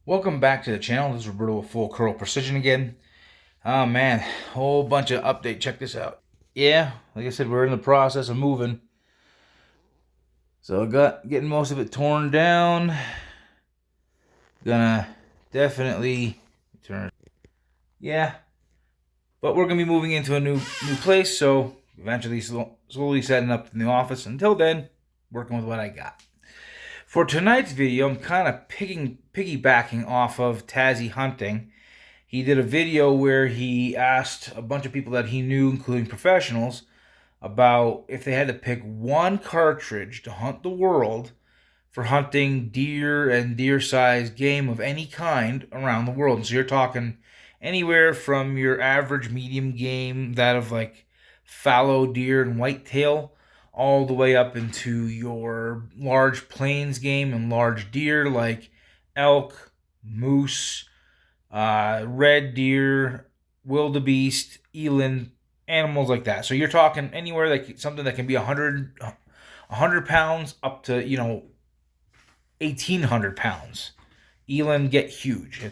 Welcome back to the channel. This is Roberto with Full Curl Precision again. Oh man, whole bunch of update. Check this out. Yeah, like I said, we're in the process of moving. So I got getting most of it torn down. Gonna definitely turn. Yeah, but we're gonna be moving into a new place. So eventually, slowly setting up in the office. Until then, working with what I got. For tonight's video, I'm kind of piggybacking off of Tazzy Hunting. He did a video where he asked a bunch of people that he knew, including professionals, about if they had to pick one cartridge to hunt the world for hunting deer and deer-sized game of any kind around the world. And so you're talking anywhere from your average medium game, that of like fallow deer and whitetail, all the way up into your large plains game and large deer like elk, moose, red deer, wildebeest, eland, animals like that. So you're talking anywhere like something that can be 100 pounds up to 1,800 pounds. Eland get huge.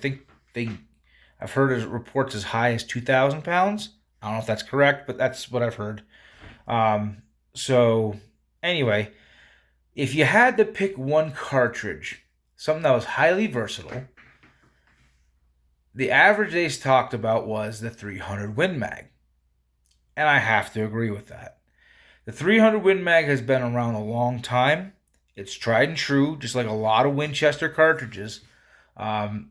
I've heard reports as high as 2,000 pounds. I don't know if that's correct, but that's what I've heard. So anyway, if you had to pick one cartridge, something that was highly versatile, the average they talked about was the 300 Win Mag. And I have to agree with that. The 300 Win Mag has been around a long time. It's tried and true, just like a lot of Winchester cartridges. It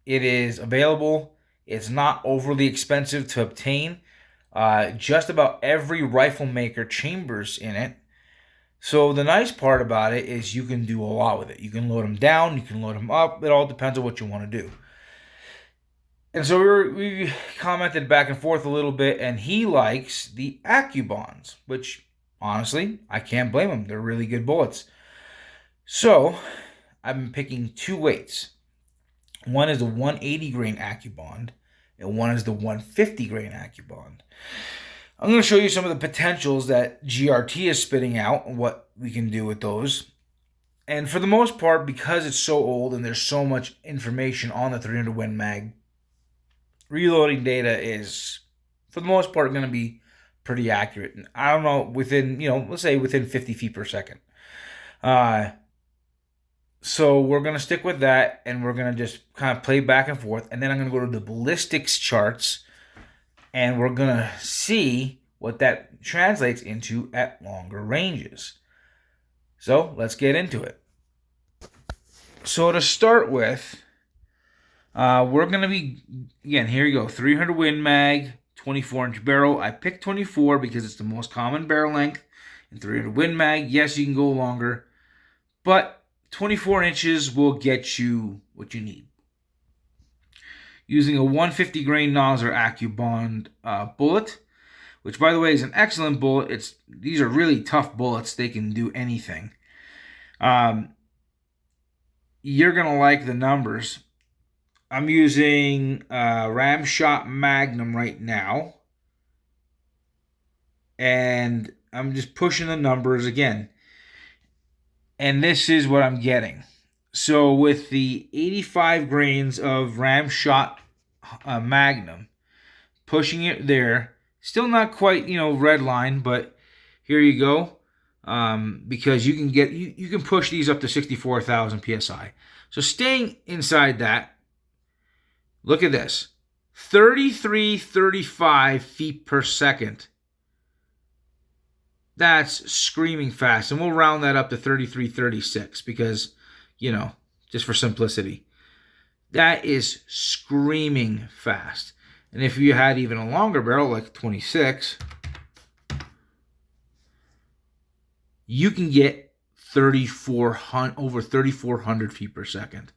is available. It's not overly expensive to obtain. Just about every rifle maker chambers in it. So the nice part about it is you can do a lot with it. You can load them down, you can load them up. It all depends on what you want to do. And so we commented back and forth a little bit, and he likes the AccuBonds, which honestly, I can't blame him. They're really good bullets. So I've been picking two weights. One is the 180 grain AccuBond, and one is the 150 grain AccuBond. I'm going to show you some of the potentials that GRT is spitting out and what we can do with those. And for the most part, because it's so old and there's so much information on the 300 Win Mag, reloading data is, for the most part, going to be pretty accurate. And I don't know, within, let's say within 50 feet per second. So we're going to stick with that, and we're going to just kind of play back and forth. And then I'm going to go to the ballistics charts, and we're going to see what that translates into at longer ranges. So let's get into it. So to start with, we're going to be, again, here you go, 300 Win Mag, 24-inch barrel. I picked 24 because it's the most common barrel length in 300 Win Mag. Yes, you can go longer, but 24 inches will get you what you need. Using a 150 grain Nosler AccuBond bullet, which by the way is an excellent bullet. These are really tough bullets. They can do anything. You're going to like the numbers. I'm using Ramshot Magnum right now. And I'm just pushing the numbers again. And this is what I'm getting. So with the 85 grains of Ramshot Magnum, pushing it there, still not quite, red line, but here you go. Because you can push these up to 64,000 psi. So staying inside that, look at this, 33-35 feet per second. That's screaming fast. And we'll round that up to 33-36 because, just for simplicity. That is screaming fast. And if you had even a longer barrel, like 26, you can get over 3,400 feet per second.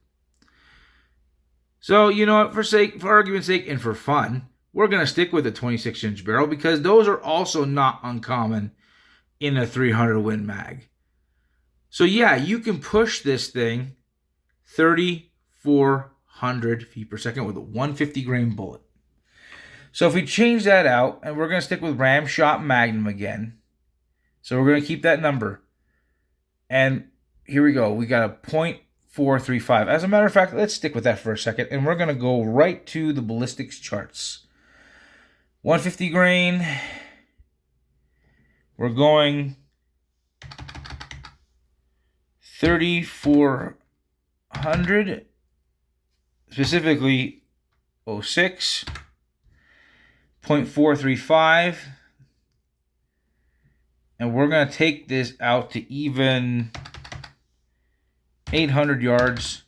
So, you know what, for argument's sake and for fun, we're going to stick with a 26-inch barrel because those are also not uncommon in a 300 Win Mag. So yeah, you can push this thing 3,400 feet per second with a 150 grain bullet. So if we change that out, and we're going to stick with Ramshot Magnum again. So we're going to keep that number. And here we go. We got a 0.435. As a matter of fact, let's stick with that for a second, and we're going to go right to the ballistics charts. 150 grain, we're going 3,400, specifically 06, 0.435, and we're going to take this out to even 800 yards.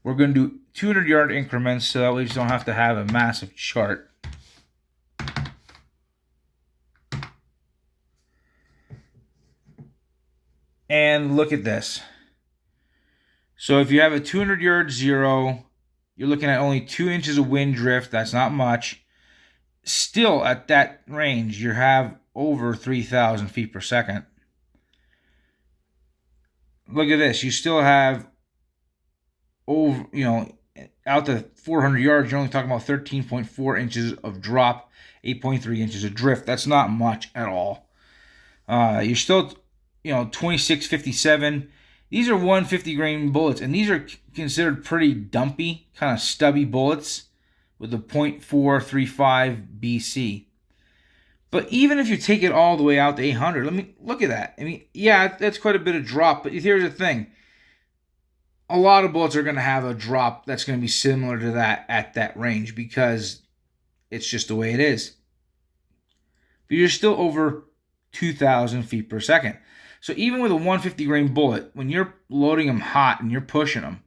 We're going to do 200-yard increments so that we just don't have to have a massive chart. And look at this. So if you have a 200-yard zero, you're looking at only 2 inches of wind drift. That's not much. Still, at that range, you have over 3,000 feet per second. Look at this. You still have over, out to 400 yards, you're only talking about 13.4 inches of drop, 8.3 inches of drift. That's not much at all. You're still, 2657. These are 150 grain bullets, and these are considered pretty dumpy, kind of stubby bullets with a 0.435 BC. But even if you take it all the way out to 800, look at that. Yeah, that's quite a bit of drop, but here's the thing. A lot of bullets are going to have a drop that's going to be similar to that at that range because it's just the way it is. But you're still over 2,000 feet per second. So even with a 150 grain bullet, when you're loading them hot and you're pushing them,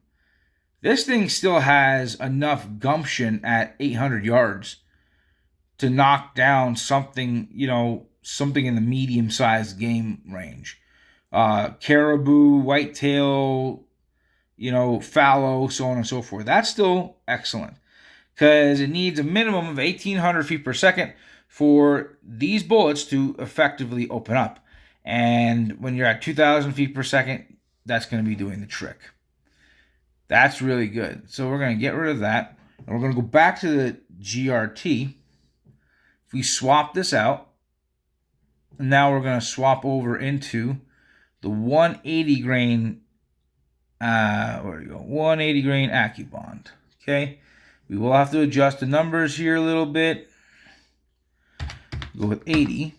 this thing still has enough gumption at 800 yards to knock down something, something in the medium-sized game range. Caribou, whitetail, fallow, so on and so forth. That's still excellent because it needs a minimum of 1,800 feet per second for these bullets to effectively open up. And when you're at 2,000 feet per second, that's going to be doing the trick. That's really good. So we're going to get rid of that. And we're going to go back to the GRT. If we swap this out, now we're going to swap over into the 180 grain, 180 grain AccuBond. Okay. We will have to adjust the numbers here a little bit. Go with 80.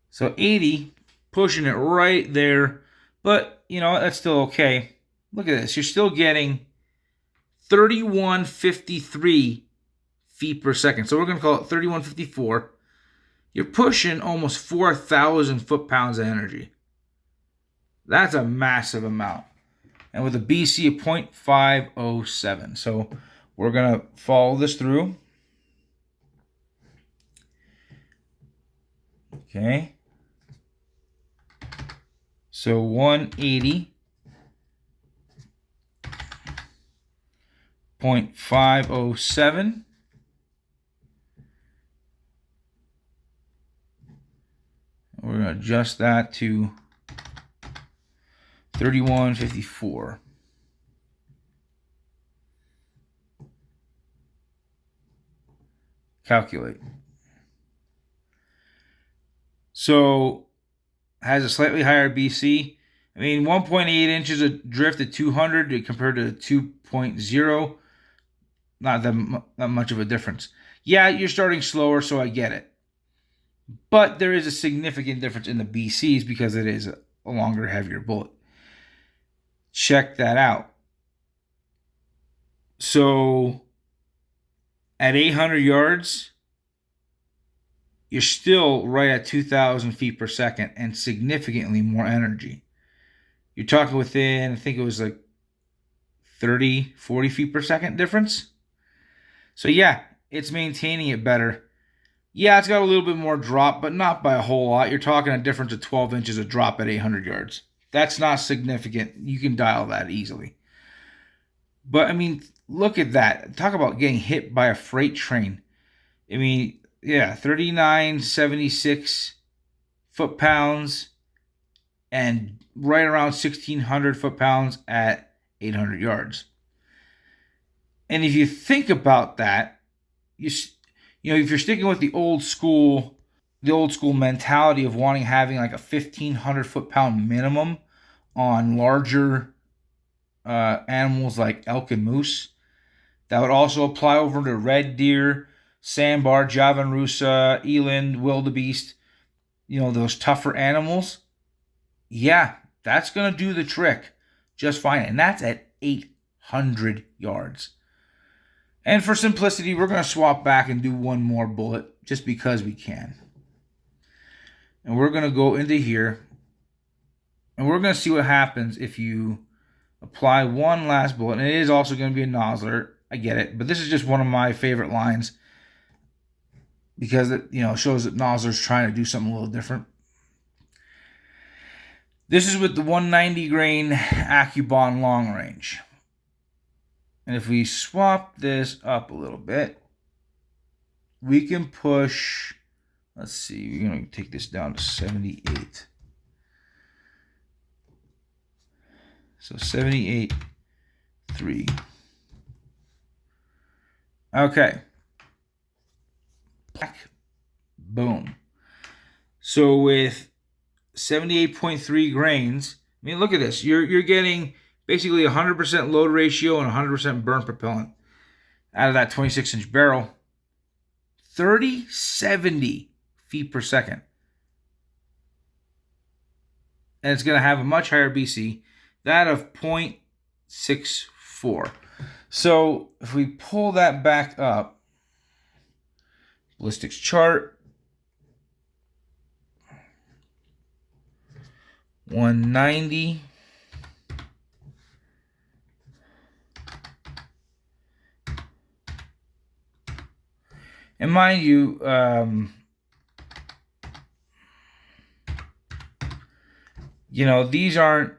So 80, pushing it right there. But, that's still okay. Look at this. You're still getting 3,153 feet per second. So we're going to call it 3,154. You're pushing almost 4,000 foot-pounds of energy. That's a massive amount. And with a BC of 0.507. So we're going to follow this through. Okay. So 180, 0.507. We're going to adjust that to 3,154. Calculate. So has a slightly higher BC. 1.8 inches of drift at 200 compared to 2.0. Not that much of a difference. Yeah, you're starting slower, so I get it. But there is a significant difference in the BCs because it is a longer, heavier bullet. Check that out. So at 800 yards, you're still right at 2,000 feet per second and significantly more energy. You're talking within, I think it was like 30, 40 feet per second difference. So yeah, it's maintaining it better. Yeah, it's got a little bit more drop, but not by a whole lot. You're talking a difference of 12 inches of drop at 800 yards. That's not significant. You can dial that easily. But, look at that. Talk about getting hit by a freight train. 3,976 foot-pounds and right around 1,600 foot-pounds at 800 yards. And if you think about that, if you're sticking with the old school mentality of having like a 1,500 foot-pound minimum on larger animals like elk and moose. That would also apply over to red deer, sandbar, Javan rusa, eland, wildebeest, those tougher animals. Yeah, that's going to do the trick just fine. And that's at 800 yards. And for simplicity, we're going to swap back and do one more bullet just because we can. And we're going to go into here. And we're going to see what happens if you apply one last bullet. And it is also going to be a nozzler. I get it. But this is just one of my favorite lines. Because it shows that nozzler's trying to do something a little different. This is with the 190 grain AccuBond long range. And if we swap this up a little bit, we can push, let's see, we're going to take this down to 78. So 78.3. Okay. Boom. So with 78.3 grains, I mean, look at this. You're getting basically 100% load ratio and 100% burn propellant out of that 26-inch barrel. 3070 feet per second. And it's going to have a much higher BC, that of 0.64. So if we pull that back up, ballistics chart, 190. And mind you, these aren't,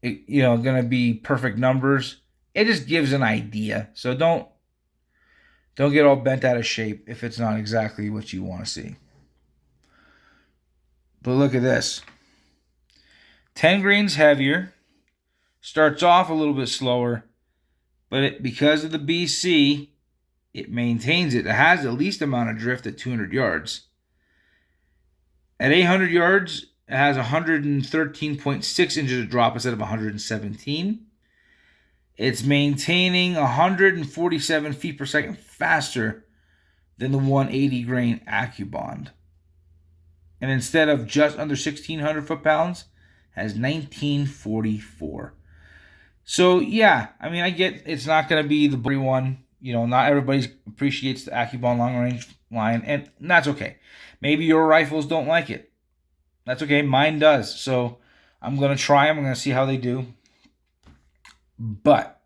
going to be perfect numbers. It just gives an idea. So don't get all bent out of shape if it's not exactly what you want to see. But look at this. 10 grains heavier. Starts off a little bit slower. But because of the BC, it maintains it. It has the least amount of drift at 200 yards. At 800 yards, it has 113.6 inches of drop instead of 117. It's maintaining 147 feet per second faster than the 180 grain AccuBond. And instead of just under 1,600 foot-pounds, has 1,944. So, yeah, I mean, I get it's not going to be the blurry one. Not everybody appreciates the AccuBond long range line, and that's okay. Maybe your rifles don't like it. That's okay. Mine does. So I'm going to try them. I'm going to see how they do. But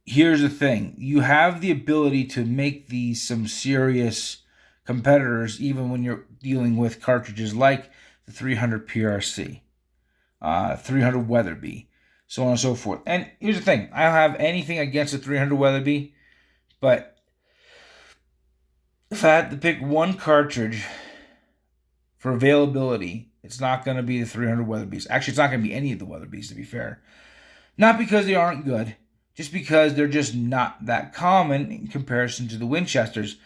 here's the thing. You have the ability to make these some serious competitors, even when you're dealing with cartridges like the 300 PRC, 300 Weatherby, so on and so forth. And here's the thing. I don't have anything against the 300 Weatherby, but if I had to pick one cartridge for availability, it's not going to be the 300 Weatherbys. Actually, it's not going to be any of the Weatherbys, to be fair. Not because they aren't good, just because they're just not that common in comparison to the Winchesters.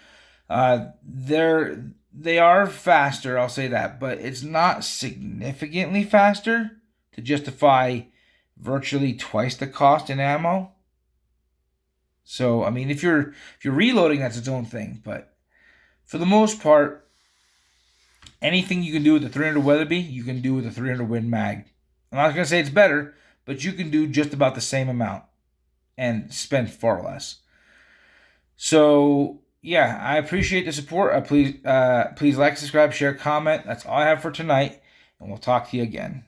They are faster, I'll say that, but it's not significantly faster to justify virtually twice the cost in ammo. So, I mean, if you're reloading, that's its own thing. But for the most part, anything you can do with the 300 Weatherby, you can do with the 300 Win Mag. I'm not going to say it's better, but you can do just about the same amount and spend far less. So, yeah, I appreciate the support. Please like, subscribe, share, comment. That's all I have for tonight, and we'll talk to you again.